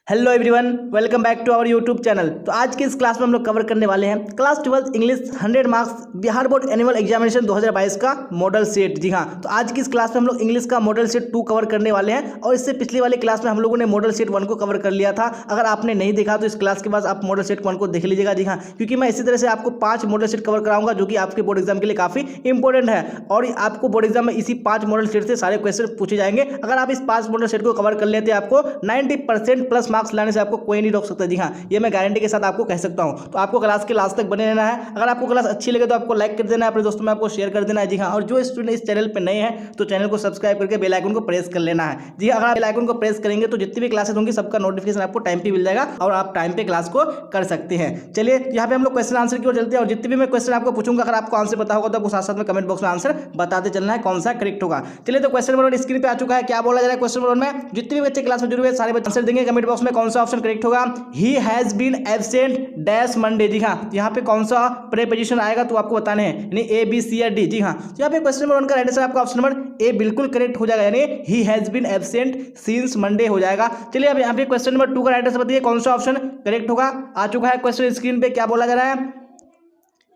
Hello everyone, welcome back to our YouTube channel. तो आज की इस क्लास में हम लोग कवर करने वाले हैं class 12 English 100 marks Bihar board annual examination 2022 का मॉडल सेट। जी हाँ, तो आज की इस क्लास में हम लोग इंग्लिश का मॉडल सेट 2 कवर करने वाले हैं और इससे पिछली वाली क्लास में हम लोगों ने मॉडल सेट 1 को कवर कर लिया था। अगर आपने नहीं देखा तो इस क्लास के बाद आप मॉडल सेट 1 को देख लीजिएगा। जी हाँ, क्योंकि मैं इसी तरह से आपको 5 मॉडल सेट कवर कराऊंगा जो कि आपके बोर्ड एग्जाम के लिए काफी इंपॉर्टेंट है और आपको बोर्ड एग्जाम में इसी 5 मॉडल सेट से सारे क्वेश्चन पूछे जाएंगे। अगर आप इस 5 मॉडल सेट को कवर कर लेते हैं आपको 90% प्लस मार्क्स लाने से आपको नहीं रोक सकता। जी हाँ, ये मैं गारंटी के साथ आपको कह सकता हूं। तो आपको क्लास के लास्ट तक बने रहना है। अगर आपको क्लास अच्छी लगे तो आपको लाइक कर देना है, अपने दोस्तों में आपको शेयर कर देना है। जी हाँ, और जो स्टूडेंट इस चैनल पे नए हैं तो चैनल को सब्सक्राइब करके बेल आइकन को प्रेस कर लेना है। जी हाँ, अगर आप बेल आइकन को प्रेस करेंगे तो जितनी भी क्लासेस होंगी सबका नोटिफिकेशन आपको टाइम पे मिल जाएगा और आप टाइम पे क्लास को कर सकते हैं। चलिए यहाँ पे हम लोग क्वेश्चन आंसर की ओर चलते हैं और जितने भी मैं क्वेश्चन आपको पूछूंगा अगर आपको आंसर पता होगा तो आपको साथ साथ में कमेंट बॉक्स में आंसर बताते चलना है कौन सा करेक्ट होगा। चलिए तो क्वेश्चन नंबर 1 स्क्रीन पे आ चुका है। क्या बोला जा रहा है क्वेश्चन नंबर 1 में? जितने भी बच्चे क्लास में जुड़े हुए सारे बच्चे आंसर देंगे कमेंट बॉक्स में कौन सा ऑप्शन करेक्ट होगा। He has been absent dash Monday. जी हाँ, यहाँ पे कौन सा प्रीपोजिशन आएगा तो आपको बताने हैं, यानी ए बी सी या डी। जी हाँ, तो यहाँ पे क्वेश्चन नंबर 1 का राइट आंसर आपका ऑप्शन नंबर ए बिल्कुल करेक्ट हो जाएगा, यानी he has been absent since Monday हो जाएगा। चलिए अब यहाँ पे क्वेश्चन नंबर 2 का राइट आंसर बताइए कौन सा ऑप्शन करेक्ट होगा। आ चुका है क्वेश्चन स्क्रीन पे। क्या बोला जा रहा है?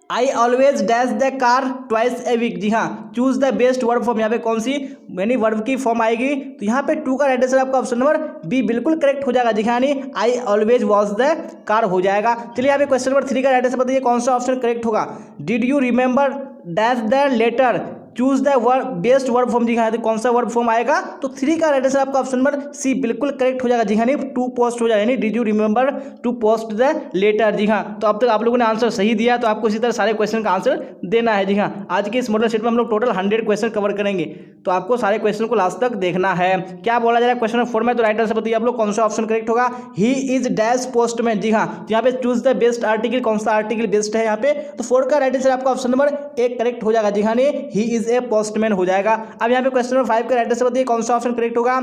I always dash the car twice a week. जी हाँ, choose the best verb form. यहाँ पे कौन सी यानी वर्ब की फॉर्म आएगी? तो यहाँ पे 2 का राइट आंसर आपका ऑप्शन नंबर बी बिल्कुल करेक्ट हो जाएगा। जी हाँ, यानी I always watch the car हो जाएगा। चलिए यहाँ पे क्वेश्चन नंबर 3 का राइट आंसर बताइए कौन सा ऑप्शन करेक्ट होगा। Did you remember dash the letter choose the verb best verb form. जी हाँ, तो कौन सा वर्ब फॉर्म आएगा? तो 3 का राइट आंसर आपका ऑप्शन नंबर सी बिल्कुल करेक्ट हो जाएगा। जी हाँ, टू पोस्ट हो जाएगा, यानी did you remember to post the letter. जी हाँ, तो अब तक आप लोगों ने आंसर सही दिया तो आपको इसी तरह सारे क्वेश्चन का आंसर देना है। जी हाँ, आज के इस मॉडल सेट में हम लोग टोटल 100 क्वेश्चन कवर करेंगे तो आपको सारे क्वेश्चन को लास्ट तक देखना है। क्या बोला जा रहा है क्वेश्चन नंबर 4 में? तो राइट आंसर बताइए आप लोग कौन सा ऑप्शन करेक्ट होगा। He is dash postman. जी हाँ, तो यहाँ पे चूज द बेस्ट आर्टिकल, कौन सा आर्टिकल बेस्ट है यहाँ पे? तो 4 का राइट आंसर आपका ऑप्शन नंबर ए करेक्ट हो जाएगा। जी हाँ, ही इज ए पोस्टमैन हो जाएगा। अब यहाँ पे क्वेश्चन नंबर 5 का राइट आंसर बताइए कौन सा ऑप्शन करेक्ट होगा।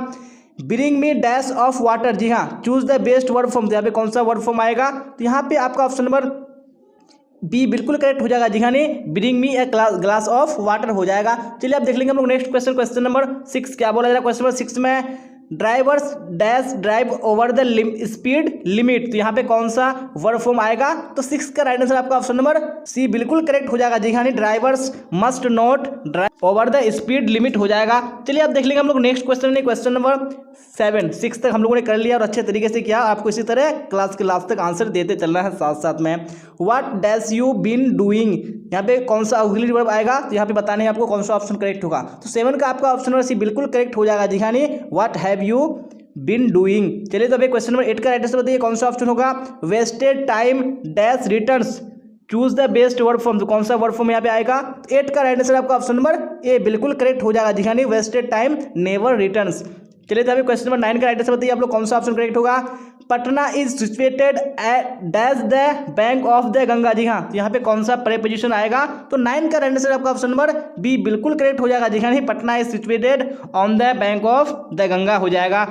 Bring me dash of water. जी हाँ, choose the best verb form. यहाँ पे कौन सा वर्ब फॉर्म आएगा? तो यहाँ पे आपका ऑप्शन नंबर बी बिल्कुल करेक्ट हो जाएगा। जी हाँ, bring me a glass of water हो जाएगा। चलिए अब देख लेंगे हम लोग नेक्स्ट क्वेश्चन, क्वेश्चन नंबर 6। क्या बोला जा रहा है क्वेश्चन नंबर 6 में? Drivers dash drive over the speed limit. तो यहाँ पे कौन सा वर्ब फॉर्म आएगा? तो 6 का राइट आंसर आपका ऑप्शन नंबर सी बिल्कुल करेक्ट हो जाएगा। जी हाँ, drivers must not drive over the speed limit हो जाएगा। चलिए अब देख लेंगे हम लोग नेक्स्ट क्वेश्चन, क्वेश्चन नंबर 7। 6 तक हम लोगों ने कर लिया और अच्छे तरीके से किया। आपको इसी तरह क्लास के लास्ट तक आंसर देते चलना है साथ साथ में। What dash you been doing. यहाँ पे कौन सा ऑक्सिलरी वर्ब आएगा? तो यहाँ पे बताने हैं आपको कौन सा ऑप्शन करेक्ट होगा। तो 7 का आपका ऑप्शन नंबर सी बिल्कुल करेक्ट हो जाएगा। जी हाँ, what have you been doing. चलिए तो अभी क्वेश्चन नंबर 8 का राइट आंसर बताइए कौन सा ऑप्शन होगा। Wasted time dash returns choose the best verb form. तो कौन सा वर्ब फॉर्म यहाँ पे आएगा? 8 का राइट आंसर आपका ऑप्शन नंबर ए बिल्कुल करेक्ट हो जाएगा। जी हाँ, वेस्टेड टाइम नेवर रिटर्न्स। चलिए तो अभी क्वेश्चन नंबर 9 का राइट आंसर बताइए आप लोग कौन सा ऑप्शन करेक्ट होगा। Patna is situated at dash the bank of the Ganga. जी हाँ, यहाँ पे कौन सा प्रीपोजिशन आएगा? तो 9 का राइट आंसर आपका ऑप्शन नंबर बी बिल्कुल करेक्ट हो जाएगा। जी हाँ, Patna is situated on the bank of the Ganga हो जाएगा।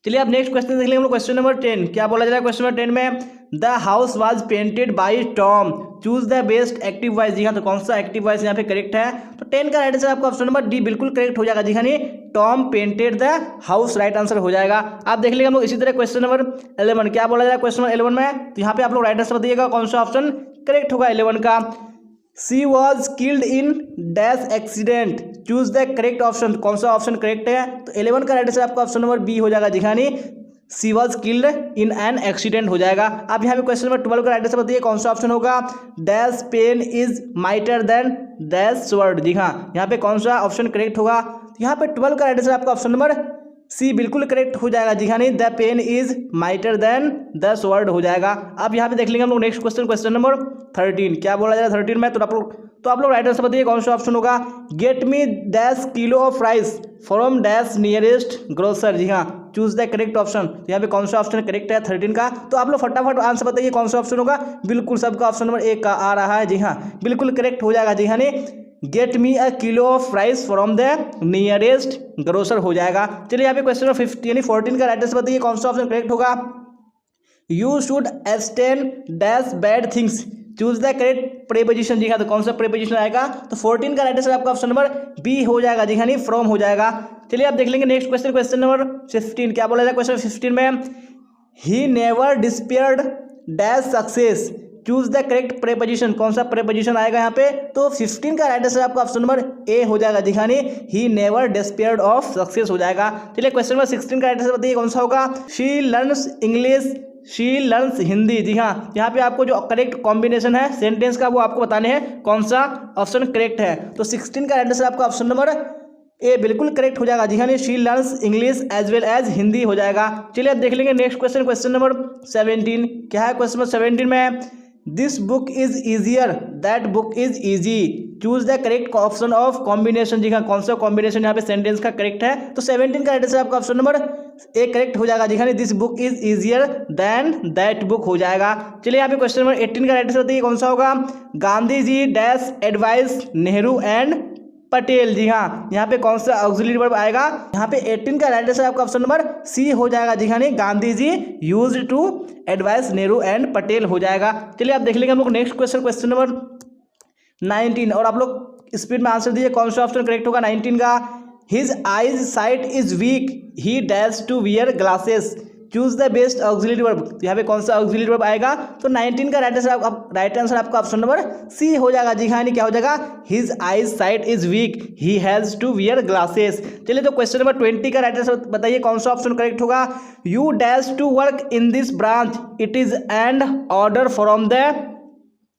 चलिए अब नेक्स्ट क्वेश्चन देख लेंगे हम लोग, क्वेश्चन नंबर 10। क्या बोला जा रहा है क्वेश्चन नंबर 10 में? The house was painted by Tom choose the best active voice. जी हाँ, तो कौन सा एक्टिव वॉइस यहाँ पे करेक्ट है? तो 10 का राइट आंसर आपका ऑप्शन नंबर डी बिल्कुल करेक्ट हो जाएगा। जी हाँ, Tom painted the house right answer हो जाएगा। आप देख लेंगे हम लोग इसी तरह क्वेश्चन नंबर 11। क्या बोला जा रहा है क्वेश्चन नंबर 11 में? तो यहाँ पे आप लोग राइट आंसर बताइएगा कौन सा ऑप्शन करेक्ट होगा 11 का। She was killed in dash accident choose the correct option. कौन सा ऑप्शन करेक्ट है? तो 11 का राइट आंसर आपका ऑप्शन नंबर बी हो जाएगा। जी हाँ, she was killed in an accident हो जाएगा। अब यहाँ पे क्वेश्चन नंबर 12 का राइट आंसर बताइए कौन सा ऑप्शन होगा। Dash pen is mightier than dash sword. जी हाँ, यहाँ पे कौन सा ऑप्शन करेक्ट होगा? यहाँ पे 12 का राइट आंसर आपका ऑप्शन नंबर सी बिल्कुल करेक्ट हो जाएगा। जी हाँ, the pen is mightier than the sword हो जाएगा। अब यहाँ पे देख लेंगे हम लोग नेक्स्ट क्वेश्चन, क्वेश्चन नंबर 13। क्या बोला जा रहा है 13 में? तो आप लोग राइट आंसर बताइए कौन सा ऑप्शन होगा। Get me dash kilo of rice from dash nearest grocer. जी हाँ, चूज द करेक्ट ऑप्शन। यहाँ पे कौन सा ऑप्शन करेक्ट है 13 का? तो आप लोग फटाफट आंसर बताइए कौन सा ऑप्शन होगा। बिल्कुल सबका ऑप्शन नंबर 1 का आ रहा है। जी हाँ, बिल्कुल करेक्ट हो जाएगा। जी हाँ, get me a kilo of rice from the nearest grocer हो जाएगा। चलिए यहाँ पे क्वेश्चन नंबर 15 यानी 14 का राइट आंसर बताइए कौन सा ऑप्शन करेक्ट होगा। You should abstain dash bad things choose the correct preposition. जी हाँ, तो कौन सा प्रीपोजिशन आएगा? तो 14 का राइट आंसर आपका ऑप्शन नंबर बी हो जाएगा। जी हाँ, फ्रॉम हो जाएगा। चलिए आप देख लेंगे नेक्स्ट क्वेश्चन, क्वेश्चन नंबर 15। क्या बोला जाए क्वेश्चन 15 में? He never despaired dash success, choose the correct preposition, कौन सा प्रेपोजिशन आएगा यहाँ पे? तो 15 का राइट आंसर आपका ऑप्शन नंबर ए हो जाएगा। दिखाने he never despaired of success हो जाएगा। चलिए क्वेश्चन नंबर 16 का राइट आंसर बताइए कौन सा होगा? She learns English, she learns Hindi. जी हाँ, यहाँ पे आपको जो करेक्ट कॉम्बिनेशन है सेंटेंस का वो आपको बताने हैं कौन सा ऑप्शन करेक्ट है। तो 16 का राइट आंसर आपका ऑप्शन नंबर ए बिल्कुल करेक्ट हो जाएगा। जी हाँ, she learns English as well as Hindi हो जाएगा। चलिए अब देख लेंगे नेक्स्ट क्वेश्चन, क्वेश्चन नंबर 17। क्या है क्वेश्चन नंबर 17 में? This book is easier, that book is easy, choose the correct option of combination. जी हाँ, कौन सा कॉम्बिनेशन यहाँ पे सेंटेंस का करेक्ट है? तो 17 का राइट आंसर आपका ऑप्शन नंबर ए करेक्ट हो जाएगा। जी हाँ, this book is easier than that book हो जाएगा। चलिए यहाँ पे क्वेश्चन नंबर 18 का राइट आंसर बताइए कौन सा होगा? Gandhi ji dash advice Nehru and Patel. जी हाँ, यहाँ पे कौन सा ऑक्सिलरी वर्ब आएगा? यहाँ पे 18 का राइट आंसर आपका ऑप्शन नंबर सी हो जाएगा। जी हाँ, Gandhi ji used to advise Nehru and Patel हो जाएगा। चलिए आप देख लेंगे हम लोग नेक्स्ट क्वेश्चन, क्वेश्चन नंबर 19। और आप लोग स्पीड में आंसर दीजिए कौन सा ऑप्शन करेक्ट होगा 19 का? His eyes sight is weak, he dash to wear glasses, choose the best auxiliary verb. यहाँ पे कौन सा ऑक्सिलरी वर्ब आएगा? तो 19 का राइट आंसर आपका ऑप्शन नंबर सी हो जाएगा। जी हाँ, क्या हो जाएगा? His eyes sight is weak, he has to wear glasses. चलिए तो क्वेश्चन नंबर 20 का राइट आंसर बताइए कौन सा ऑप्शन करेक्ट होगा? You dash to work in this branch, it is an order from the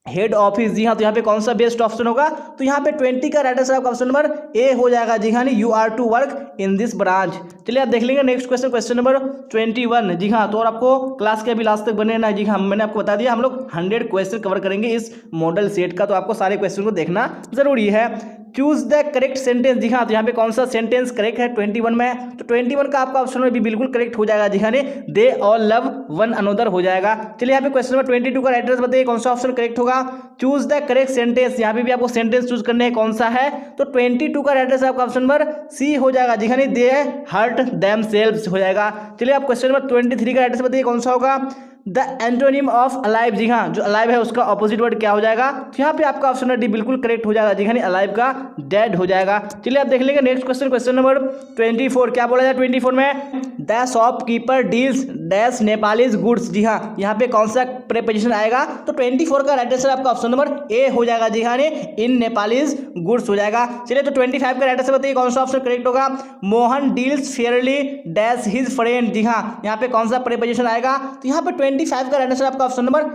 head office. जी हाँ, तो यहाँ पे कौन सा बेस्ट ऑप्शन होगा? तो यहाँ पे 20 का राइट आंसर आपका ऑप्शन नंबर ए हो जाएगा। जी हाँ, you are to work in this branch. चलिए आप देख लेंगे नेक्स्ट क्वेश्चन, क्वेश्चन नंबर 21। जी हाँ, तो और आपको क्लास के अभी लास्ट तक बने रहना है। जी हाँ, मैंने आपको बता दिया हम लोग 100 क्वेश्चन कवर करेंगे इस मॉडल सेट का, तो आपको सारे क्वेश्चन को देखना जरूरी है। Choose the correct sentence. जी हाँ, तो यहाँ पे कौन सा सेंटेंस करेक्ट है 21 में? तो 21 का आपका ऑप्शन में भी बिल्कुल करेक्ट हो जाएगा। जी हाँ, they all love one another हो जाएगा। चलिए यहाँ पे क्वेश्चन नंबर 22 का राइट आंसर बताइए कौन सा ऑप्शन करेक्ट होगा? Choose the correct sentence. यहाँ पे भी आपको सेंटेंस चूज करने हैं कौन सा है? तो 22 का राइट आंसर आपका ऑप्शन नंबर सी हो जाएगा। जी हाँ, दे हर्ट देम सेल्व्स हो जाएगा। चलिए आप क्वेश्चन नंबर 23 का राइट आंसर बताइए कौन सा होगा? The antonym of alive. जी हाँ, जो अलाइव है उसका ऑपोजिट वर्ड क्या हो जाएगा? तो यहाँ पे आपका ऑप्शन डी बिल्कुल करेक्ट हो जाएगा। जी हाँ, अलाइव का डेड हो जाएगा। चलिए आप देख लेंगे नेक्स्ट क्वेश्चन, क्वेश्चन नंबर 24। क्या बोला जाए 24 में? The shopkeeper deals dash Nepalese goods. जी हाँ, यहाँ पे कौन सा प्रेपोजिशन आएगा? तो 24 का राइट आंसर आपका ऑप्शन नंबर ए हो जाएगा। जी हाँ, इन नेपालीज गुड्स हो जाएगा। चलिए तो 25 का राइट आंसर बताइए कौन सा ऑप्शन करेक्ट होगा? Mohan deals fairly dash his friend. जी हाँ, यहाँ पे कौन सा प्रेपोजिशन आएगा? तो यहाँ पे 25 का राइट आंसर आपका ऑप्शन नंबर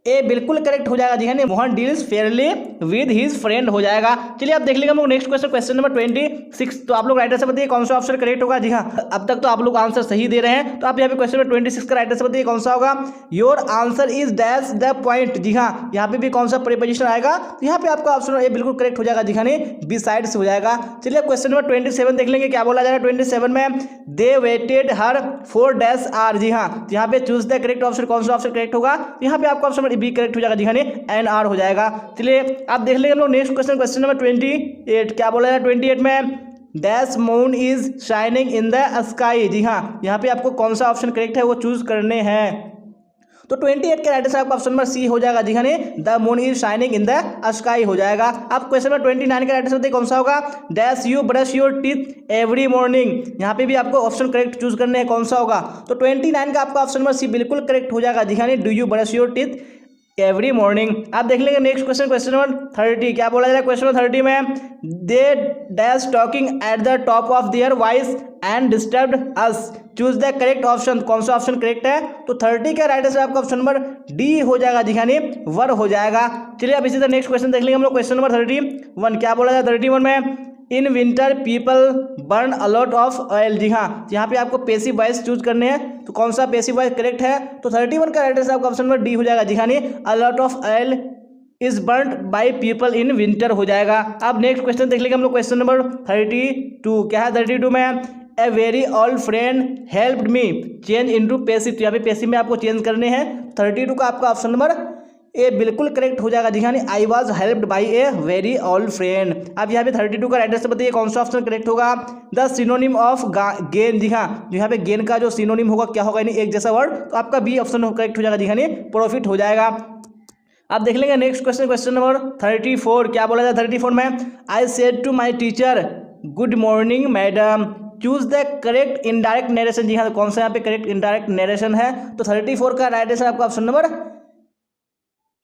ए बिल्कुल करेक्ट हो जाएगा। जी हाँ, Mohan deals Fairlie with his friend हो जाएगा। चलिए आप देख लेंगे हम लोग नेक्स्ट क्वेश्चन, क्वेश्चन नंबर 26। तो आप लोग राइट आंसर बताइए कौन सा ऑप्शन करेक्ट होगा? जी हाँ, अब तक तो आप लोग आंसर सही दे रहे हैं, तो आप यहाँ पे क्वेश्चन नंबर 26 का राइट आंसर बताइए कौन सा होगा? Your answer is dash the point. जी हाँ, यहाँ पे भी कौन सा प्रीपोजिशन आएगा? तो यहाँ पे आपका ऑप्शन ए बिल्कुल करेक्ट हो जाएगा। जी हाँ, बी साइड्स हो जाएगा। चलिए क्वेश्चन नंबर 27 देख लेंगे क्या बोला जाएगा 27 में? They waited her for dash are. जी हाँ, यहाँ पे चूज द करेक्ट ऑप्शन, कौन सा ऑप्शन करेक्ट होगा? यहाँ पे आपका ऑप्शन बी करेक्ट हो जाएगा। जी हाँ, एन आर हो जाएगा। चलिए आप देख लेंगे हम लोग नेक्स्ट क्वेश्चन, क्वेश्चन नंबर 28। क्या बोला जाए 28 में? Dash moon is shining in the sky. जी हाँ, यहाँ पे आपको कौन सा ऑप्शन करेक्ट है वो चूज करने हैं। तो 28 के राइट आंसर आपका ऑप्शन नंबर सी हो जाएगा। जी हाँ, the moon is shining in the sky हो जाएगा। आप क्वेश्चन नंबर 29 का राइट आंसर बताइए कौन सा होगा? Dash you brush your teeth every morning. यहाँ पे भी आपको ऑप्शन करेक्ट चूज करने हैं कौन सा होगा? तो 29 का आपका ऑप्शन नंबर सी बिल्कुल करेक्ट हो जाएगा। जी हाँ, do you brush your teeth every morning. आप देख लेंगे नेक्स्ट क्वेश्चन, क्वेश्चन नंबर 30। क्या बोला जा रहा है क्वेश्चन नंबर 30 में? They dash talking at the top of their voice and disturbed us, choose the correct option. कौन सा ऑप्शन करेक्ट है? तो 30 का राइट आंसर आपका ऑप्शन नंबर डी हो जाएगा। जी हाँ, वर हो जाएगा। चलिए अब इसी तरह नेक्स्ट क्वेश्चन देख लेंगे हम लोग, क्वेश्चन नंबर 31। क्या बोला जाए 31 में? In winter people burn a lot of oil. जी हाँ, यहाँ पे आपको पैसिव वॉइस चूज करने हैं, तो कौन सा पैसिव वॉइस करेक्ट है? तो 31 का राइट आंसर आपका ऑप्शन नंबर डी हो जाएगा। जी हाँ, allot of oil is burned by people in winter हो जाएगा। अब नेक्स्ट क्वेश्चन देख लेंगे हम लोग, क्वेश्चन नंबर 32। क्या है 32 में? A very old friend helped me change into passive. यहाँ पे पैसिव में आपको चेंज करने हैं। 32 का आपका ऑप्शन नंबर ए बिल्कुल करेक्ट हो जाएगा। जी हाँ, I was helped by a very old friend. अब यहाँ पे 32 का राइट आंसर बताइए कौन सा ऑप्शन करेक्ट होगा? The synonym of gain. जी हाँ, यहाँ पे गेन का जो सिनोनिम होगा क्या होगा? यानी एक जैसा वर्ड, तो आपका बी ऑप्शन करेक्ट हो जाएगा। जी हाँ, प्रॉफिट हो जाएगा। आप देख लेंगे नेक्स्ट क्वेश्चन, क्वेश्चन नंबर 34। क्या बोला जाए 34 में? I said to my teacher good morning madam, choose the correct indirect narration. जी हाँ, तो कौन सा यहाँ पे करेक्ट इनडायरेक्ट नरेशन है? तो 34 का राइट आंसर आपका ऑप्शन नंबर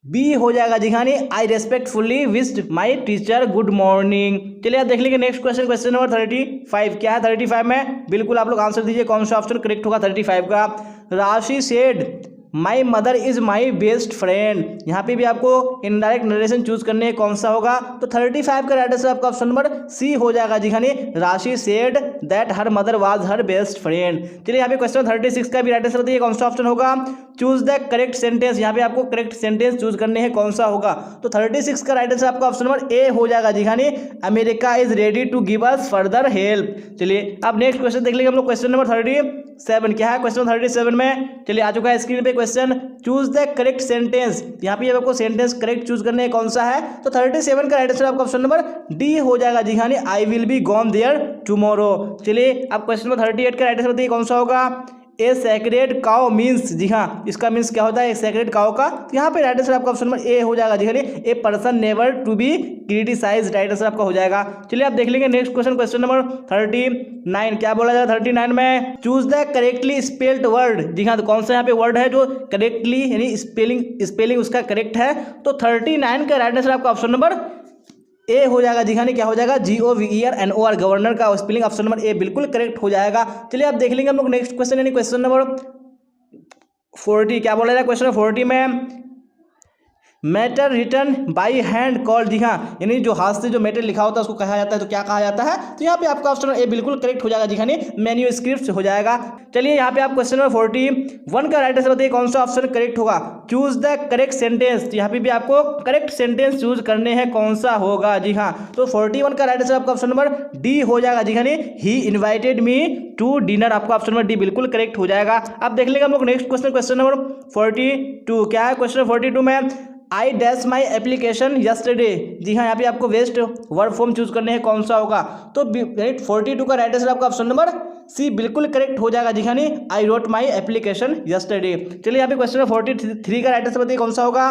बी हो जाएगा। जी हाँ, I respectfully wished my teacher good morning. चलिए आप देख लीजिए नेक्स्ट क्वेश्चन, क्वेश्चन नंबर 35 क्या है? 35 में बिल्कुल आप लोग आंसर दीजिए कौन सा ऑप्शन करेक्ट होगा 35 का। राशि said my mother is my best friend. यहाँ पे भी आपको इनडायरेक्ट नरेशन चूज करने है, कौन सा होगा? तो 35 का राइट आंसर आपका ऑप्शन नंबर सी हो जाएगा। जी हाँ, राशि said that her mother was her best friend. चलिए यहाँ पे क्वेश्चन 36 का भी राइट आंसर बताइए कौन सा ऑप्शन होगा? Choose the correct sentence. यहाँ पे आपको करेक्ट सेंटेंस चूज करने हैं, कौन सा होगा? तो 36 का राइट आंसर आपका ऑप्शन नंबर ए हो जाएगा। जी हाँ, America is ready to give us further help. चलिए अब नेक्स्ट क्वेश्चन देख लीजिए हम लोग, क्वेश्चन नंबर 37 क्या है? क्वेश्चन 37 में चलिए आ चुका है स्क्रीन पे question, choose the correct sentence. यहाँ पे आपको सेंटेंस करेक्ट चूज करने हैं, कौन सा है? तो 37 का राइट आंसर आपका ऑप्शन नंबर डी हो जाएगा। जी हाँ, I will be gone there tomorrow. चलिए अब क्वेश्चन नंबर 38 का राइट आंसर बताइए कौन सा होगा? ए सैक्रेड काउ मीन्स। जी हाँ, इसका मीन्स क्या होता है? एक सैक्रेड काउ का। तो यहाँ पे राइट आंसर आपका ऑप्शन नंबर ए हो जाएगा। जी हाँ, a person never to be criticise, right answer आपका हो जाएगा। चलिए आप देख लेंगे नेक्स्ट क्वेश्चन, क्वेश्चन नंबर 39 क्या बोला जाएगा? 39 में choose the correctly spelled word. जी हाँ, तो कौन सा यहाँ पे वर्ड है जो करेक्टली यानी स्पेलिंग उसका करेक्ट है? तो 39 का राइट आंसर आपका ऑप्शन नंबर ए हो जाएगा। जी हाँ, क्या हो जाएगा? GOVERNOR, गवर्नर का स्पेलिंग ऑप्शन नंबर ए बिल्कुल करेक्ट हो जाएगा। चलिए आप देख लेंगे हम लोग नेक्स्ट क्वेश्चन यानी क्वेश्चन नंबर 40 क्या बोला जाएगा? क्वेश्चन नंबर 40 में matter written by hand called. जी हाँ, यानी जो हाथ से जो मैटर लिखा होता है उसको कहा जाता है, तो क्या कहा जाता है? तो यहाँ पे आपका ऑप्शन ए बिल्कुल करेक्ट हो जाएगा। जी हाँ, मैन्यूस्क्रिप्ट हो जाएगा। चलिए यहाँ पे आप क्वेश्चन नंबर 41 का राइट आंसर बताइए कौन सा ऑप्शन करेक्ट होगा? Choose the correct sentence. यहाँ पे भी आपको करेक्ट सेंटेंस चूज करने हैं, कौन सा होगा? जी हाँ, तो 41 का राइट आंसर आपका ऑप्शन नंबर डी हो जाएगा। जी हाँ, he invited me to dinner, आपका ऑप्शन नंबर डी बिल्कुल करेक्ट हो जाएगा। अब देख लेंगे हम लोग नेक्स्ट क्वेश्चन, क्वेश्चन नंबर 42 क्या है? क्वेश्चन 42 में I dash my application yesterday. जी हाँ, यहाँ पे आपको वेस्ट वर्ब फॉर्म चूज करने हैं, कौन सा होगा? तो 42 का राइट आंसर आपका ऑप्शन नंबर सी बिल्कुल करेक्ट हो जाएगा। जी हाँ, I wrote my application yesterday. चलिए यहाँ पे क्वेश्चन नंबर 43 का राइट आंसर बताइए कौन सा होगा?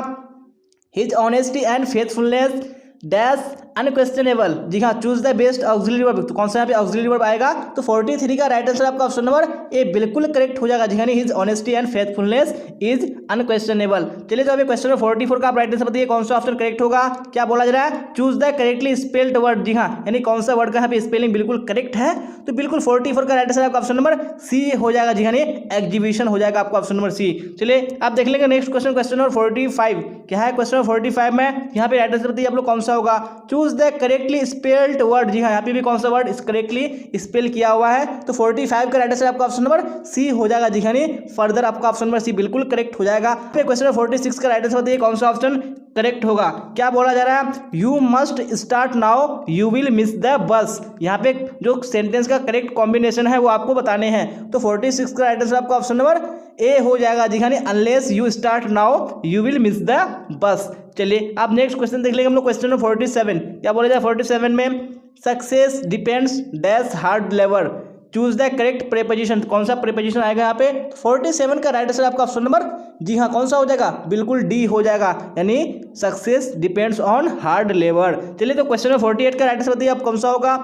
His honesty and faithfulness dash unquestionable. जी हाँ, choose the best auxiliary verb. तो कौन सा यहाँ पे ऑक्सिलरी वर्ब आएगा? तो 43 का राइट आंसर आपका ऑप्शन नंबर ए बिल्कुल करेक्ट हो जाएगा। जी हाँ, his honesty and faithfulness is unquestionable. चलिए तो अभी क्वेश्चन नंबर 44 का आप राइट आंसर बताइए कौन सा ऑप्शन करेक्ट होगा? क्या बोला जा रहा है? Choose the correctly spelled word. जी हाँ, यानी कौन सा वर्ड का यहाँ पे स्पेलिंग बिल्कुल करेक्ट है? तो बिल्कुल 44 का राइट आंसर आपका ऑप्शन नंबर सी हो जाएगा। जी हाँ, एग्जीबिशन हो जाएगा आपका ऑप्शन नंबर सी। चलिए आप देख लेंगे नेक्स्ट क्वेश्चन, क्वेश्चन नंबर 45 क्या है? क्वेश्चन नंबर 45 में यहाँ पे राइट आंसर बताइए आप लोग कौन सा होगा? Choose the correctly spelled word. जी हाँ, यहाँ पे भी कौन सा वर्ड करेक्टली स्पेल किया हुआ है? तो 45 का राइट आंसर आपका ऑप्शन नंबर सी हो जाएगा। जी हाँ, फर्दर आपका ऑप्शन नंबर सी बिल्कुल करेक्ट हो जाएगा। फिर क्वेश्चन नंबर 46 का राइट आंसर बताइए कौन सा ऑप्शन करेक्ट होगा? क्या बोला जा रहा है? You must start now you will miss the bus. यहाँ पे जो सेंटेंस का करेक्ट कॉम्बिनेशन है वो आपको बताने हैं। तो 46 का राइट आंसर आपका ऑप्शन नंबर ए हो जाएगा। जी हाँ, unless you start now you will miss the bus. चलिए आप नेक्स्ट क्वेश्चन देख लेंगे हम लोग, क्वेश्चन नंबर 47 क्या बोला जाए? 47 में success depends dash hard labour. Choose the correct preposition. कौन सा प्रीपोजिशन आएगा यहाँ पे? 47 का राइट आंसर आपका ऑप्शन नंबर जी हाँ, कौन सा हो जाएगा? बिल्कुल डी हो जाएगा, यानी success depends on hard labour. चलिए तो क्वेश्चन नंबर 48 का राइट आंसर बताइए आप कौन सा होगा?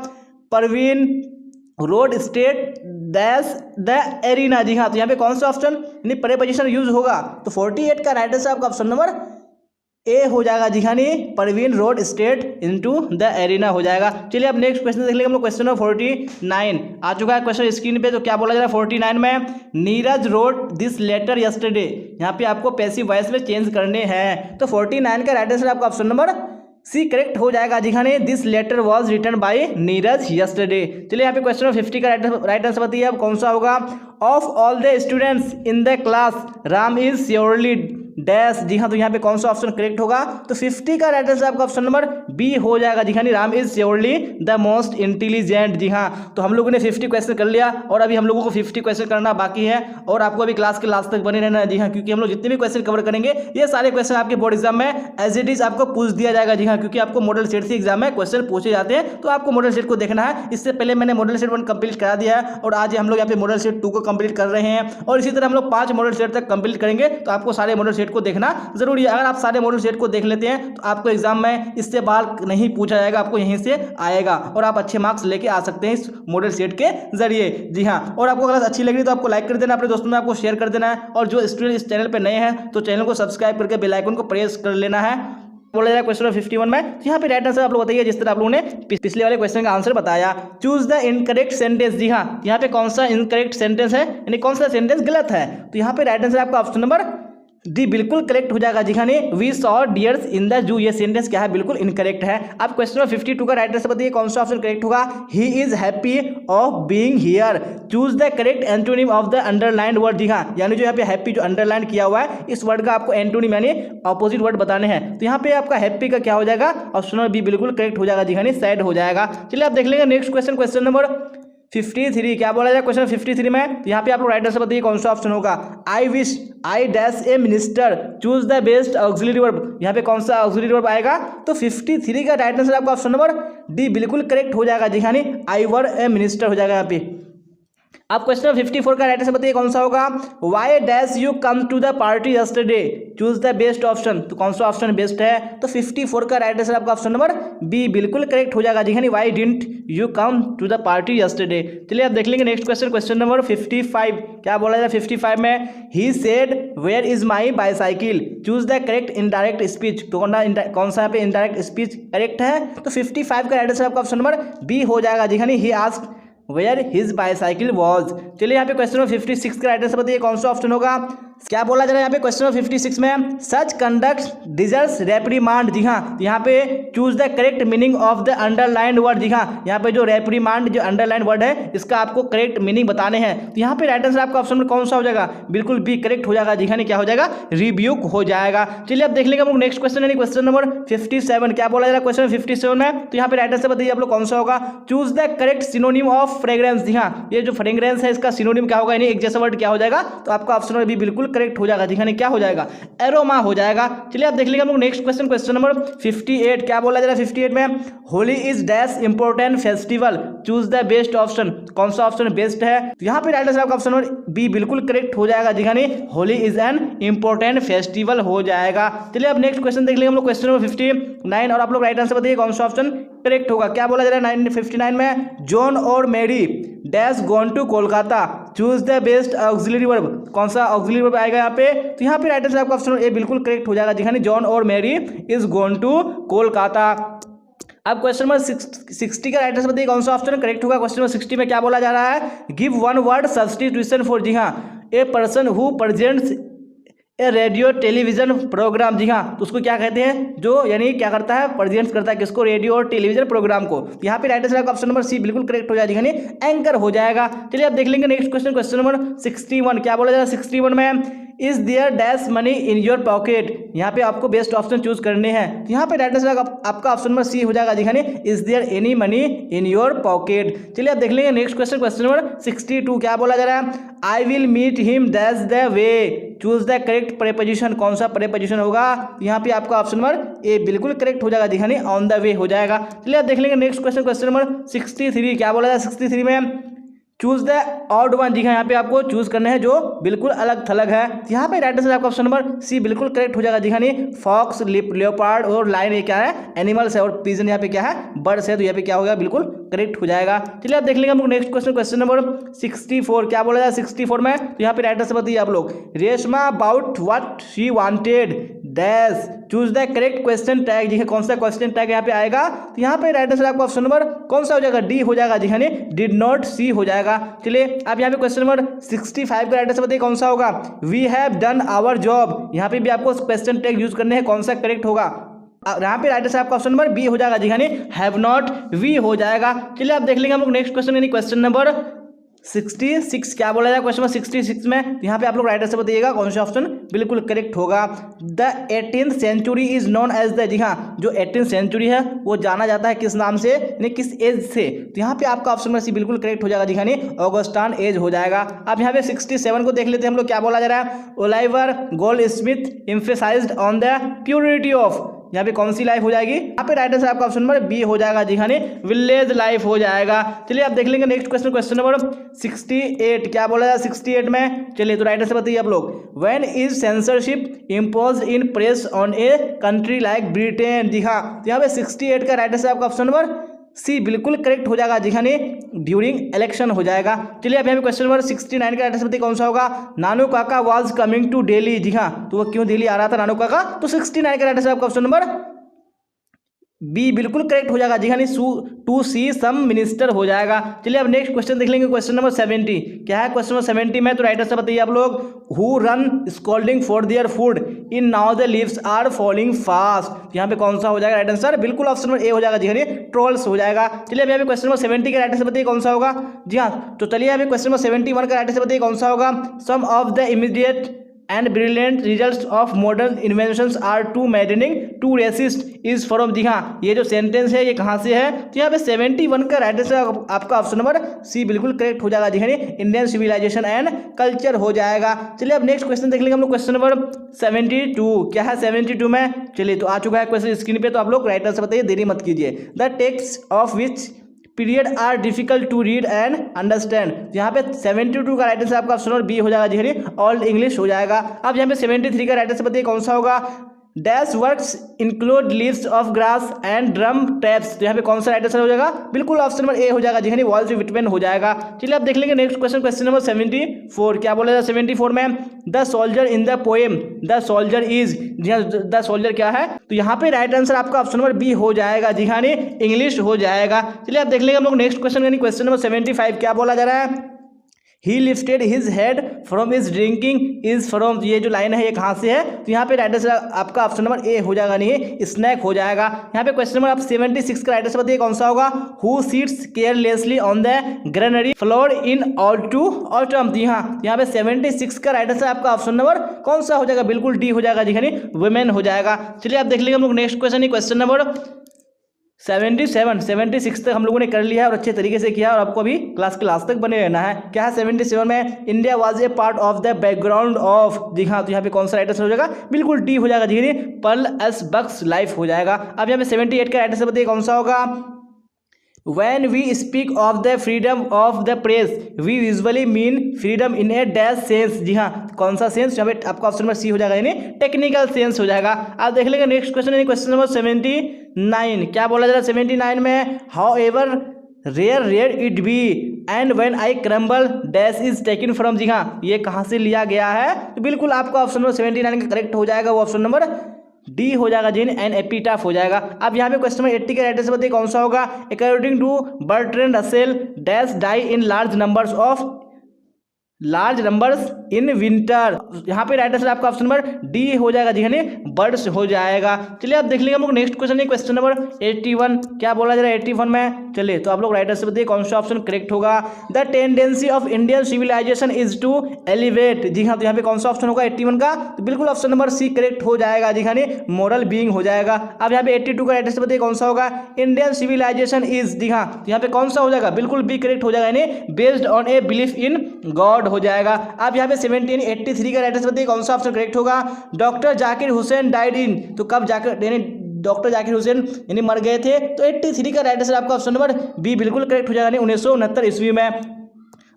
Parveen rode state dash the arena. जी हाँ, तो यहाँ पे कौन सा ऑप्शन यानी प्रीपोजिशन यूज होगा? तो 48 का राइट आंसर आपका ऑप्शन नंबर ए हो जाएगा। जी हाँ, Parveen rode state into the arena हो जाएगा। चलिए अब नेक्स्ट क्वेश्चन देख लेंगे हम लोग, क्वेश्चन नंबर 49 आ चुका है क्वेश्चन स्क्रीन पे। तो क्या बोला जा रहा है 49 में? Neeraj wrote this letter yesterday. यहाँ पे आपको पैसिव वॉइस में चेंज करने हैं। तो 49 का राइट आंसर आपका ऑप्शन नंबर सी करेक्ट हो जाएगा। जी हाँ, this letter was written by Neeraj yesterday. चलिए यहाँ पे क्वेश्चन नंबर 50 का राइट आंसर बताइए अब कौन सा होगा? Of all the students in the class Ram is surely dash. जी हाँ, तो यहाँ पे कौन सा ऑप्शन करेक्ट होगा? तो 50 का राइट आंसर आपका ऑप्शन नंबर बी हो जाएगा। जी हाँ, Ram is surely the most intelligent. जी हाँ, तो हम लोगों ने 50 क्वेश्चन कर लिया और अभी हम लोगों को 50 क्वेश्चन करना बाकी है और आपको अभी क्लास के लास्ट तक बने रहना है। जी हाँ, क्योंकि हम लोग जितने भी क्वेश्चन कवर करेंगे ये सारे क्वेश्चन आपके बोर्ड एग्जाम में एज इट इज आपको पूछ दिया जाएगा। जी हाँ, क्योंकि आपको मॉडल सेट से एग्जाम में क्वेश्चन पूछे जाते हैं, तो आपको मॉडल सेट को देखना है। इससे पहले मैंने मॉडल सेट 1 कंप्लीट करा दिया है और आज हम लोग यहाँ पे मॉडल सेट 2 को कंप्लीट कर रहे हैं और इसी तरह हम लोग 5 मॉडल सेट तक कंप्लीट करेंगे। तो आपको सारे मॉडल सेट को देखना जरूरी है। अगर आप सारे मॉडल सेट को देख लेते हैं तो आपको एग्जाम में इससे बाहर नहीं पूछा जाएगा, आपको यहीं से आएगा और आप अच्छे मार्क्स लेके आ सकते हैं इस मॉडल सेट के जरिए। जी हाँ, और आपको क्लास अच्छी लग रही तो आपको लाइक कर देना, अपने दोस्तों में आपको शेयर कर देना है, और जो स्टूडेंट इस चैनल पर नए हैं तो चैनल को सब्सक्राइब करके बेल आइकन को प्रेस कर लेना है। बोला जा रहा है क्वेश्चन नंबर 51 में, तो यहाँ पे राइट आंसर आप लोग बताइए जिस तरह आप लोगों ने पिछले वाले क्वेश्चन का आंसर बताया। Choose the incorrect sentence. जी हाँ, यहाँ पे कौन सा इनकरेक्ट सेंटेंस है, यानी कौन सा सेंटेंस गलत है, तो यहाँ पे राइट आंसर आपका ऑप्शन नंबर डी बिल्कुल करेक्ट हो जाएगा। जी हाँ, we saw deers in the zoo, ये सेंटेंस क्या है, बिल्कुल इनकरेक्ट है। अब क्वेश्चन नंबर 52 का राइट आंसर बताइए कौन सा ऑप्शन करेक्ट होगा। He is happy of being here. Choose the correct antonym of the underlined word. जी हाँ, यानी जो यहाँ पे हैप्पी जो अंडरलाइन किया हुआ है, इस वर्ड का आपको एंटोनिम यानी ऑपोजिट वर्ड बताने हैं। तो यहाँ पे आपका हैप्पी का क्या हो जाएगा, ऑप्शन नंबर बी बिल्कुल करेक्ट हो जाएगा। जी हाँ, सैड हो जाएगा। चलिए आप देख लेंगे नेक्स्ट क्वेश्चन, क्वेश्चन नंबर 53 क्या बोला जाए क्वेश्चन 53 में, तो यहाँ पे आप लोग राइट आंसर बताइए कौन सा ऑप्शन होगा। I wish I dash A minister. Choose the best auxiliary verb. यहाँ पे कौन सा ऑक्सिलरी वर्ब आएगा, तो 53 का राइट आंसर आपका ऑप्शन नंबर डी बिल्कुल करेक्ट हो जाएगा। जी हाँ, आई वर ए मिनिस्टर हो जाएगा यहाँ पे। अब क्वेश्चन 54 का राइट आंसर बताइए कौन सा होगा। Why dash you come to the party yesterday. Choose the best option, तो कौन सा ऑप्शन बेस्ट है, तो 54 का राइट आंसर आपका ऑप्शन नंबर बी बिल्कुल करेक्ट हो जाएगा। जी हाँ, why didn't you come to the party yesterday. चलिए आप देख लेंगे नेक्स्ट क्वेश्चन, क्वेश्चन नंबर 55 क्या बोला जाए 55 में। He said where is my bicycle. Choose the correct indirect speech, तो कौन सा यहाँ पे इनडायरेक्ट स्पीच करेक्ट है, तो 55 का राइट आंसर आपका ऑप्शन नंबर बी हो जाएगा। जी हाँ, he asked where his bicycle was. चलिए यहाँ पे क्वेश्चन नंबर 56 का राइट आंसर बताइए कौन सा ऑप्शन होगा। क्या बोला जा रहा है यहाँ पे क्वेश्चन नंबर 56 में, सच कंडक्ट डिजर्व्स रेप्रीमांड। जी हाँ, यहाँ पे choose the correct meaning of the underlined word. जी हाँ, यहाँ पे जो रेप्रीमांड जो अंडरलाइंड वर्ड है इसका आपको करेक्ट मीनिंग बताने हैं। तो यहाँ पे राइट आंसर आपका ऑप्शन में कौन सा हो जाएगा, बिल्कुल बी करेक्ट हो जाएगा। जी हाँ, क्या हो जाएगा, रिब्यूक हो जाएगा। चलिए आप देख लेंगे हम लोग नेक्स्ट क्वेश्चन यानी क्वेश्चन नंबर 57 क्या बोला जा रहा है क्वेश्चन 57 में, तो यहाँ पे राइट आंसर बताइए आप लोग कौन सा होगा। Choose the correct synonym of fragrance. जी हाँ, ये जो फ्रेग्रेंस है इसका सिनोनिम क्या होगा, यानी एक जैसा वर्ड क्या हो जाएगा, तो आपका ऑप्शन नंबर बी बिल्कुल करेक्ट हो जाएगा। जी हाँ, क्या हो जाएगा, एरोमा हो जाएगा। चलिए आप देख लेंगे हम लोग नेक्स्ट क्वेश्चन, क्वेश्चन नंबर 58 क्या बोला जा रहा है 58 में, Holi is dash important festival. Choose the best option, कौन सा ऑप्शन बेस्ट है, तो यहाँ पे राइट आंसर आपका ऑप्शन नंबर बी बिल्कुल करेक्ट हो जाएगा। जी हाँ, Holi is an important festival हो जाएगा। चलिए अब नेक्स्ट क्वेश्चन देख लेंगे हम लोग क्वेश्चन नंबर 59 और आप लोग राइट आंसर बताइए कौन सा ऑप्शन करेक्ट होगा। क्या बोला जा रहा है 59 में, जॉन और Mary dash gone to Kolkata. Choose the best auxiliary verb, कौन सा ऑक्सिलरी वर्ब आएगा यहाँ पे, तो यहाँ पे राइट आंसर आपका ऑप्शन ए बिल्कुल करेक्ट हो जाएगा। जी हाँ, जॉन और Mary is gone to Kolkata. अब क्वेश्चन नंबर 60 का राइट आंसर बताइए कौन सा ऑप्शन करेक्ट होगा। क्वेश्चन नंबर 60 में क्या बोला जा रहा है, give one word substitution for. जी हाँ, a person who presents a radio television programme. जी हाँ, तो उसको क्या कहते हैं, जो यानी क्या करता है, प्रेजेंट करता है किसको, रेडियो और टेलीविजन प्रोग्राम को। तो यहाँ पे right answer option number C बिल्कुल करेक्ट हो जाएगा, यानी एंकर हो जाएगा। चलिए आप देख लेंगे नेक्स्ट क्वेश्चन, क्वेश्चन नंबर 61 क्या बोला जा रहा है 61 में, is there dash money in your pocket. यहाँ पे आपको बेस्ट ऑप्शन चूज करने हैं। यहाँ पे राइट आंसर आपका ऑप्शन नंबर सी हो जाएगा। दिखाने is there any money in your pocket. चलिए आप देख लेंगे नेक्स्ट क्वेश्चन, क्वेश्चन नंबर 62 क्या बोला जा रहा है, I will meet him dash the way. Choose the correct preposition, कौन सा प्रेपोजिशन होगा, यहाँ पे आपका ऑप्शन नंबर ए बिल्कुल करेक्ट हो जाएगा। दिखाने ऑन द वे हो जाएगा। चलिए आप देख लेंगे नेक्स्ट क्वेश्चन, क्वेश्चन नंबर 63 क्या बोला जाए 63 में, चूज द ऑड वन। जी हाँ, यहाँ पे आपको चूज करना है जो बिल्कुल अलग थलग है। यहाँ पे राइट आंसर आपका ऑप्शन नंबर सी बिल्कुल करेक्ट हो जाएगा। जी हाँ, फॉक्स, लेपर्ड और लाइन ये क्या है, एनिमल्स है, और पिजन यहाँ पे क्या है, बर्ड्स है। तो यहाँ पे क्या होगा, बिल्कुल करेक्ट हो जाएगा। चलिए आप देख लेंगे हम लोग नेक्स्ट क्वेश्चन, क्वेश्चन नंबर 64 क्या बोला जाए 64 में, तो यहाँ पे राइट आंसर बताइए आप लोग, Reshma about what she wanted dash. Choose the correct question tag. जी हाँ, कौन सा क्वेश्चन टैग यहाँ पे आएगा, तो यहाँ पे राइट आंसर आपका ऑप्शन नंबर कौन सा हो जाएगा, डी हो जाएगा। जी हाँ, डिड नॉट सी हो जाएगा। चलिए आप यहाँ पे क्वेश्चन नंबर 65 का राइट आंसर बताइए कौन सा होगा, we have done our job. यहाँ पे भी आपको क्वेश्चन टैग यूज करने हैं, कौन सा करेक्ट होगा, यहाँ पे राइट आंसर आपका ऑप्शन नंबर बी हो जाएगा। जी हाँ, हैव नॉट वी हो जाएगा। चलिए आप देख लेंगे हम लोग नेक्स्ट क्वेश्चन, यानी क्वेश्चन नंबर 66 क्या बोला जाए क्वेश्चन नंबर 66 में, यहाँ पे आप लोग राइट आंसर बताइएगा कौन सा ऑप्शन बिल्कुल करेक्ट होगा। The 18th century is known as the. जी हाँ, जो 18th सेंचुरी है वो जाना जाता है किस नाम से, यानी किस एज से, तो यहाँ पे आपका ऑप्शन नंबर सी बिल्कुल करेक्ट हो जाएगा। जी हाँ, ऑगस्टान एज हो जाएगा। अब यहाँ पे 67 को देख लेते हैं हम लोग, क्या बोला जा रहा है, Oliver Goldsmith emphasised on the purity of. यहाँ पे कौन सी लाइफ हो जाएगी, यहाँ पे राइट आंसर आपका ऑप्शन नंबर बी हो जाएगा जी हाँ, विलेज लाइफ हो जाएगा। चलिए आप देख लेंगे नेक्स्ट क्वेश्चन, क्वेश्चन नंबर 68 क्या बोला जाए 68 में। चलिए तो राइट आंसर बताइए आप लोग, when is censorship imposed in press on a country like Britain. जी हाँ, तो यहाँ पे 68 का राइट आंसर आपका ऑप्शन नंबर सी बिल्कुल करेक्ट हो जाएगा जी हाँ, ड्यूरिंग इलेक्शन हो जाएगा। चलिए अब यहाँ पे क्वेश्चन नंबर 69 का आंसर बताइए कौन सा होगा, नानू काका वाज कमिंग टू दिल्ली। जी हाँ, तो वो क्यों दिल्ली आ रहा था नानू काका, तो 69 का आंसर आपका ऑप्शन नंबर बी बिल्कुल करेक्ट हो जाएगा जी हाँ, टू सी सम मिनिस्टर हो जाएगा। चलिए अब नेक्स्ट क्वेश्चन देख लेंगे, क्वेश्चन नंबर 70 क्या है क्वेश्चन नंबर 70 में, तो राइट आंसर बताइए आप लोग, who run scolding for their food in now the leaves are falling fast. यहाँ पे कौन सा हो जाएगा राइट आंसर, बिल्कुल ऑप्शन नंबर ए हो जाएगा जी हाँ, ट्रोल्स हो जाएगा। चलिए अब यहाँ पे क्वेश्चन नंबर 70 का राइट आंसर बताइए कौन सा होगा। जी हाँ, तो चलिए यहाँ पे क्वेश्चन नंबर 71 का राइट आंसर बताइए कौन सा होगा, some of the immediate and brilliant results of modern inventions are too maddening to resist is from। जी हाँ, ये जो सेंटेंस है ये कहाँ से है, तो यहाँ पे 71 का राइट आंसर आपका ऑप्शन नंबर सी बिल्कुल करेक्ट हो जाएगा जी हाँ, इंडियन सिविलाइजेशन एंड कल्चर हो जाएगा। चलिए अब नेक्स्ट क्वेश्चन देख लेंगे हम लोग, क्वेश्चन नंबर 72 क्या है 72 में। चलिए तो आ चुका है क्वेश्चन स्क्रीन पे, तो आप लोग राइट आंसर बताइए, देरी मत कीजिए। The text of which period are difficult to read and understand. यहाँ पे 72 का राइट आंसर आपका ऑप्शन नंबर बी हो जाएगा जी, ऑल्ड इंग्लिश हो जाएगा। अब यहाँ पे 73 का राइट आंसर बताइए कौन सा होगा, dash works include leaves of grass and drum taps. तो यहाँ पे कौन सा राइट आंसर हो जाएगा, बिल्कुल ऑप्शन नंबर ए हो जाएगा जी, वॉल्स विटमैन हो जाएगा। चलिए आप देख लेंगे नेक्स्ट क्वेश्चन, क्वेश्चन नंबर 74 क्या बोला जाए 74 में, the soldier in the poem the soldier is. जी हाँ, द सोल्जर क्या है, तो यहाँ पे राइट आंसर आपका ऑप्शन नंबर बी हो जाएगा जी हाँ, इंग्लिश हो जाएगा। चलिए आप देख लेंगे हम लोग नेक्स्ट क्वेश्चन यानी क्वेश्चन नंबर 75 क्या बोला जा रहा है, ही lifted his head from his drinking is from. ये जो लाइन है ये कहाँ से है, तो यहाँ पे राइट आंसर आपका ऑप्शन नंबर ए हो जाएगा, नहीं स्नैक हो जाएगा। यहाँ पे क्वेश्चन नंबर आप 76 का राइट आंसर बताइए कौन सा होगा, who sits carelessly on the granary floor in autumn. जी हाँ, यहाँ पे 76 का राइट आंसर आपका ऑप्शन नंबर कौन सा हो जाएगा, बिल्कुल डी हो जाएगा जी, वुमेन हो जाएगा। चलिए आप देख लीजिए हम लोग नेक्स्ट क्वेश्चन, क्वेश्चन नंबर 76 तक हम लोगों ने कर लिया है और अच्छे तरीके से किया, और आपको अभी क्लास के लास्ट तक बने रहना है। क्या है 77 में, India was a part of the background of. जी हाँ, तो यहाँ पे कौन सा राइट आंसर हो जाएगा, बिल्कुल डी हो जाएगा जी, पर्ल एस बक्स लाइफ हो जाएगा। अब यहाँ पे 78 का राइट आंसर बताइए कौन सा होगा, When we speak of the freedom of the press, we usually mean freedom in a dash sense। जी हाँ, कौन सा सेंस, यहाँ पे आपका ऑप्शन नंबर सी हो जाएगा, यानी टेक्निकल सेंस हो जाएगा। आप देख लेंगे नेक्स्ट क्वेश्चन यानी क्वेश्चन नंबर 79 क्या बोला जा रहा है 79 में, however rare it be and when I crumble dash is taken from. जी हाँ, ये कहाँ से लिया गया है, तो बिल्कुल आपका ऑप्शन नंबर 79 का करेक्ट हो जाएगा, वो ऑप्शन नंबर डी हो जाएगा जी, एन एपिटाफ हो जाएगा। अब यहाँ पे क्वेश्चन नंबर 80 के राइट आंसर बताइए कौन सा होगा, according to Bertrand Russell dash die in large numbers in winter. यहाँ पे राइट आंसर आपका ऑप्शन नंबर डी हो जाएगा जी, बर्ड्स हो जाएगा। चलिए आप देख लीजिए हम लोग नेक्स्ट क्वेश्चन है क्वेश्चन नंबर 81 क्या बोला जा रहा है 81 में। चलिए तो आप लोग राइट आंसर बताइए कौन सा ऑप्शन करेक्ट होगा, the tendency of Indian civilisation is to elevate. जी हाँ, तो यहाँ पे कौन सा ऑप्शन होगा 81 का, तो बिल्कुल ऑप्शन नंबर सी करेक्ट हो जाएगा जी, मोरल बीइंग हो जाएगा। अब यहाँ पे 82 का राइट आंसर बताइए कौन सा होगा, इंडियन सिविलाइजेशन इज। जी हाँ, तो यहाँ पे कौन सा हो जाएगा, बिल्कुल बी करेक्ट हो जाएगा, यानी based on a belief in God हो जाएगा। अब यहाँ पे 83 का राइट आंसर बताइए कौन सा ऑप्शन करेक्ट होगा, doctor Zakir Hussain died in. तो कब जाकिर यानी डॉक्टर जाकिर हुसैन यानी मर गए थे, तो 83 का राइट आंसर आपका ऑप्शन नंबर बी बिल्कुल करेक्ट हो जाएगा, 1969 ईस्वी में।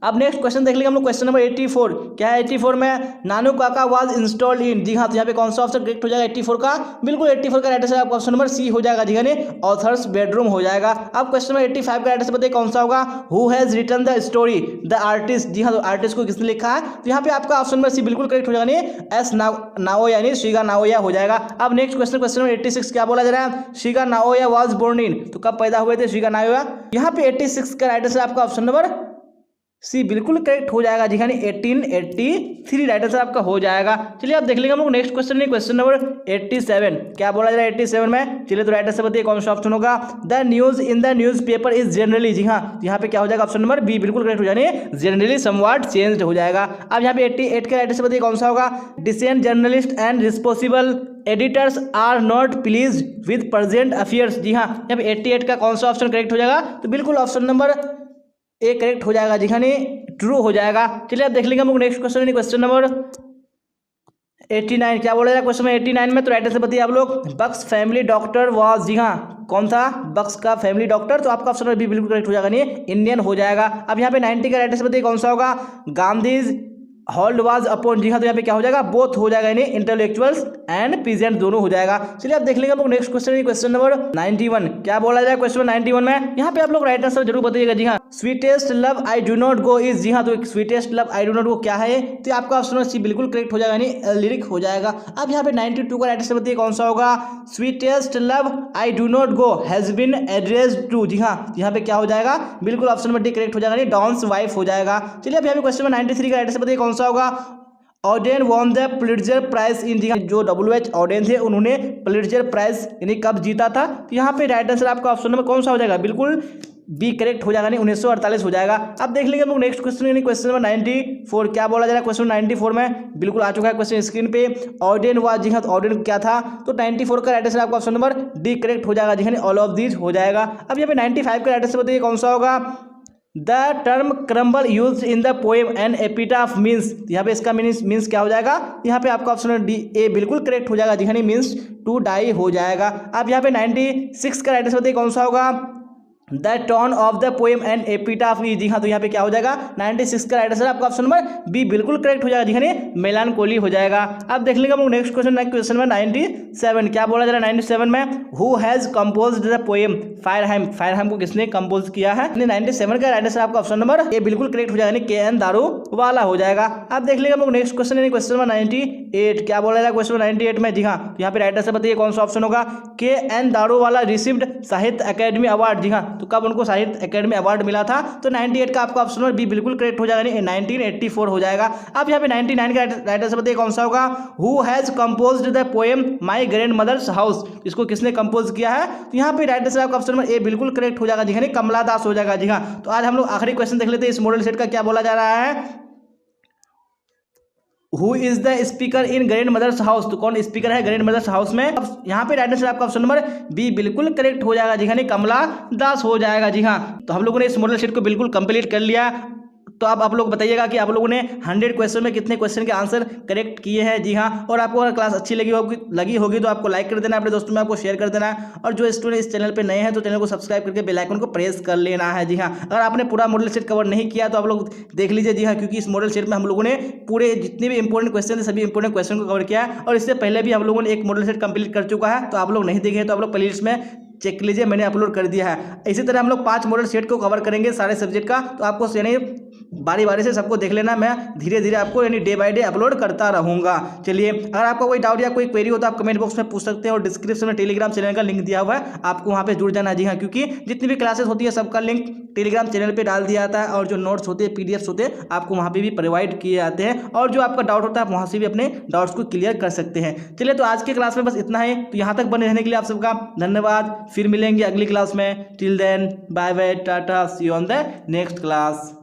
अब नेक्स्ट क्वेश्चन देख लेंगे हम लोग क्वेश्चन नंबर 84 क्या है 84 में, नानू काका वाज इंस्टॉल्ड इन। जी हाँ, तो यहाँ पे कौन सा ऑप्शन करेक्ट हो जाएगा 84 का, बिल्कुल 84 का राइट आंसर आपका ऑप्शन नंबर सी हो जाएगा जी, ऑथर्स बेडरूम हो जाएगा। अब क्वेश्चन नंबर 85 का राइट आंसर बताइए कौन सा होगा, who has written the story the artist. जी हाँ, तो आर्टिस्ट को किसने लिखा है, तो यहाँ पे आपका ऑप्शन नंबर सी बिल्कुल करेक्ट हो जाएगा, एस नाओया यानी शिगा नाओया हो जाएगा। अब नेक्स्ट क्वेश्चन क्वेश्चन नंबर 86 क्या बोला जा रहा है, Shiga Naoya was born in. तो कब पैदा हुए थे शिगा नाओया, यहाँ पे 86 का राइट आंसर आपका ऑप्शन नंबर सी बिल्कुल करेक्ट हो जाएगा जी, 1883 राइट आंसर आपका हो जाएगा। चलिए आप देख लेंगे हम लोग नेक्स्ट क्वेश्चन नहीं क्वेश्चन नंबर 87 क्या बोला जा रहा है 87 में। चलिए तो राइट आंसर बताइए कौन सा ऑप्शन होगा, the news in the newspaper is generally. जी हाँ, यहाँ पे क्या हो जाएगा ऑप्शन नंबर बी बिल्कुल करेक्ट हो जाने, जनरली समवॉट चेंज्ड हो जाएगा। अब यहाँ पे 88 का राइट आंसर बताइए कौन सा होगा, decent journalist and responsible editors are not please with present affairs. जी हाँ, यहाँ पे 88 का कौन सा ऑप्शन करेक्ट हो जाएगा, तो बिल्कुल ऑप्शन नंबर ए करेक्ट हो जाएगा जी, ट्रू हो जाएगा। चलिए आप देख लेंगे हम लोग नेक्स्ट क्वेश्चन क्वेश्चन नंबर 89 क्या बोला जाए क्वेश्चन में 89 में, तो राइट आंसर बताइए आप लोग। बक्स फैमिली डॉक्टर वाज, जी हाँ कौन था बक्स का फैमिली डॉक्टर, तो आपका ऑप्शन भी बिल्कुल करेक्ट हो जाएगा, नहीं इंडियन हो जाएगा। अब यहाँ पे 90 का राइट आंसर बताइए कौन सा होगा। गांधीज होल्ड वाज अपॉन, जी हाँ तो यहाँ पे क्या हो जाएगा, बोथ हो जाएगा, यानी इंटेलेक्चुअल्स एंड पीजेंट दोनों हो जाएगा। चलिए आप देख लेंगे हम लोग नेक्स्ट क्वेश्चन, क्वेश्चन नंबर 91 क्या बोला जाए क्वेश्चन 91 में। यहाँ पे आप लोग राइट आंसर जरूर बताइएगा। जी हाँ sweetest love I do not go is, जी हाँ तो sweetest love I do not go क्या है, तो आपका ऑप्शन सी बिल्कुल करेक्ट हो जाएगा, यानी लिरिक हो जाएगा। अब यहाँ पे 92 का राइट आंसर बताइए कौन सा होगा। Sweetest love I do not go has been addressed to, जी हाँ यहाँ पे क्या हो जाएगा, बिल्कुल ऑप्शन नंबर डी करेक्ट हो जाएगा, डॉन्स वाइफ हो जाएगा। चलिए अब यहाँ पे क्वेश्चन नंबर 93 का राइट आंसर बताइए कौन सा होगा। Auden won the Pulitzer prize in, जो WH ऑडेन थे उन्होंने पुलिट्जर प्राइज यानी कब जीता था, तो यहाँ पे राइट आंसर आपका ऑप्शन नंबर कौन सा हो जाएगा, बिल्कुल बी करेक्ट हो जाएगा, नहीं 1948 हो जाएगा। अब देख लेंगे हम लोग नेक्स्ट क्वेश्चन, यानी क्वेश्चन नंबर 94 क्या बोला जा रहा है क्वेश्चन 94 में, बिल्कुल आ चुका है क्वेश्चन स्क्रीन पे। ऑडेन वाज, जी हाँ तो ऑडेन क्या था, तो 94 का राइट आंसर आपका ऑप्शन नंबर डी करेक्ट हो जाएगा, जी हाँ ऑल ऑफ दीज हो जाएगा। अब यहाँ पे 95 का राइट आंसर बताइए कौन सा होगा। The term crumble use in the poem and epitaph means, यहाँ पे इसका मीन्स क्या हो जाएगा, यहाँ पे आपका ऑप्शन डी ए बिल्कुल करेक्ट हो जाएगा, जी हाँ मीन्स टू डाई हो जाएगा। अब यहाँ पे 96 का राइट आंसर बताइए कौन सा होगा। The tone of the poem and epitaph, जी हाँ तो यहाँ पे क्या हो जाएगा 96 का राइट आंसर आपका ऑप्शन नंबर बी बिल्कुल करेक्ट हो जाएगा, जी हाँ मेलानकोली हो जाएगा। अब देख लेंगे हम लोग नेक्स्ट क्वेश्चन में 97 क्या बोला जा रहा है 97 में। Who has composed the poem fire hymn, fire hymn को किसने कंपोज किया है, 97 का राइट आंसर आपका ऑप्शन नंबर ए बिल्कुल करेक्ट हो जाएगा, KN दारूवाला हो जाएगा। अब देख लेंगे हम लोग नेक्स्ट क्वेश्चन, क्वेश्चन नंबर 98 क्या बोला जा रहा है क्वेश्चन 98 में, जी हाँ यहाँ पे राइट आंसर बताइए कौन सा ऑप्शन होगा। KN दारूवाला रिसीव्ड साहित्य अकेडमी अवार्ड, जी हाँ तो कब उनको साहित्य अकेडमी अवार्ड मिला था, तो 98 का आपका ऑप्शन बी बिल्कुल करेक्ट हो जाएगा, 1984 हो जाएगा। अब यहाँ पे 99 का राइट आंसर बताइए कौन सा होगा। Who has composed the poem my grandmother's house, इसको किसने कंपोज किया है, तो यहाँ पे राइट आंसर आपका ऑप्शन नंबर ए बिल्कुल करेक्ट हो जाएगा, जी हाँ कमला दास हो जाएगा। जी हाँ तो आज हम लोग आखिरी क्वेश्चन देख लेते हैं, इस मॉडल सेट का क्या बोला जा रहा है। Who is the speaker in grandmother's house, तो कौन स्पीकर है ग्रैंड मदर्स हाउस में, अब यहाँ पे राइट आंसर आपका ऑप्शन नंबर बी बिल्कुल करेक्ट हो जाएगा, जी हाँ कमला दास हो जाएगा। जी हाँ तो हम लोगों ने इस मॉडल सेट को बिल्कुल कंप्लीट कर लिया। तो अब आप लोग बताइएगा कि आप लोगों ने 100 क्वेश्चन में कितने क्वेश्चन के आंसर करेक्ट किए हैं। जी हाँ और आपको अगर क्लास अच्छी लगी होगी तो आपको लाइक कर देना, अपने दोस्तों में आपको शेयर कर देना, और जो स्टूडेंट इस चैनल पे नए हैं तो चैनल को सब्सक्राइब करके बेल आइकन को प्रेस कर लेना है। जी हाँ अगर आपने पूरा मॉडल सेट कवर नहीं किया तो आप लोग देख लीजिए। जी हाँ क्योंकि इस मॉडल सेट में हम लोगों ने पूरे जितने भी इंपॉर्टेंट क्वेश्चन थे सभी इंपॉर्टेंट क्वेश्चन को कवर किया है, और इससे पहले भी हम लोगों ने एक मॉडल सेट कंप्लीट कर चुका है, तो आप लोग नहीं देखे तो आप लोग प्लेलिस्ट में चेक लीजिए, मैंने अपलोड कर दिया है। इसी तरह हम लोग 5 मॉडल सेट को कवर करेंगे सारे सब्जेक्ट का, तो आपको यानी बारी से सबको देख लेना, मैं धीरे धीरे आपको यानी डे बाय डे अपलोड करता रहूँगा। चलिए अगर आपका कोई डाउट या कोई क्वेरी हो तो आप कमेंट बॉक्स में पूछ सकते हैं, और डिस्क्रिप्शन में टेलीग्राम चैनल का लिंक दिया हुआ है, आपको वहाँ पे जुड़ जाना। जी हाँ क्योंकि जितनी भी क्लासेस होती है सबका लिंक टेलीग्राम चैनल पे डाल दिया जाता है, और जो नोट्स होते हैं PDFs होते हैं आपको वहाँ पे भी प्रोवाइड किए जाते हैं, और जो आपका डाउट होता है आप वहाँ से भी अपने डाउट्स को क्लियर कर सकते हैं। चलिए तो आज के क्लास में बस इतना है, तो यहाँ तक बने रहने के लिए आप सबका धन्यवाद। फिर मिलेंगे अगली क्लास में, till then bye bye tata, see you on the next class.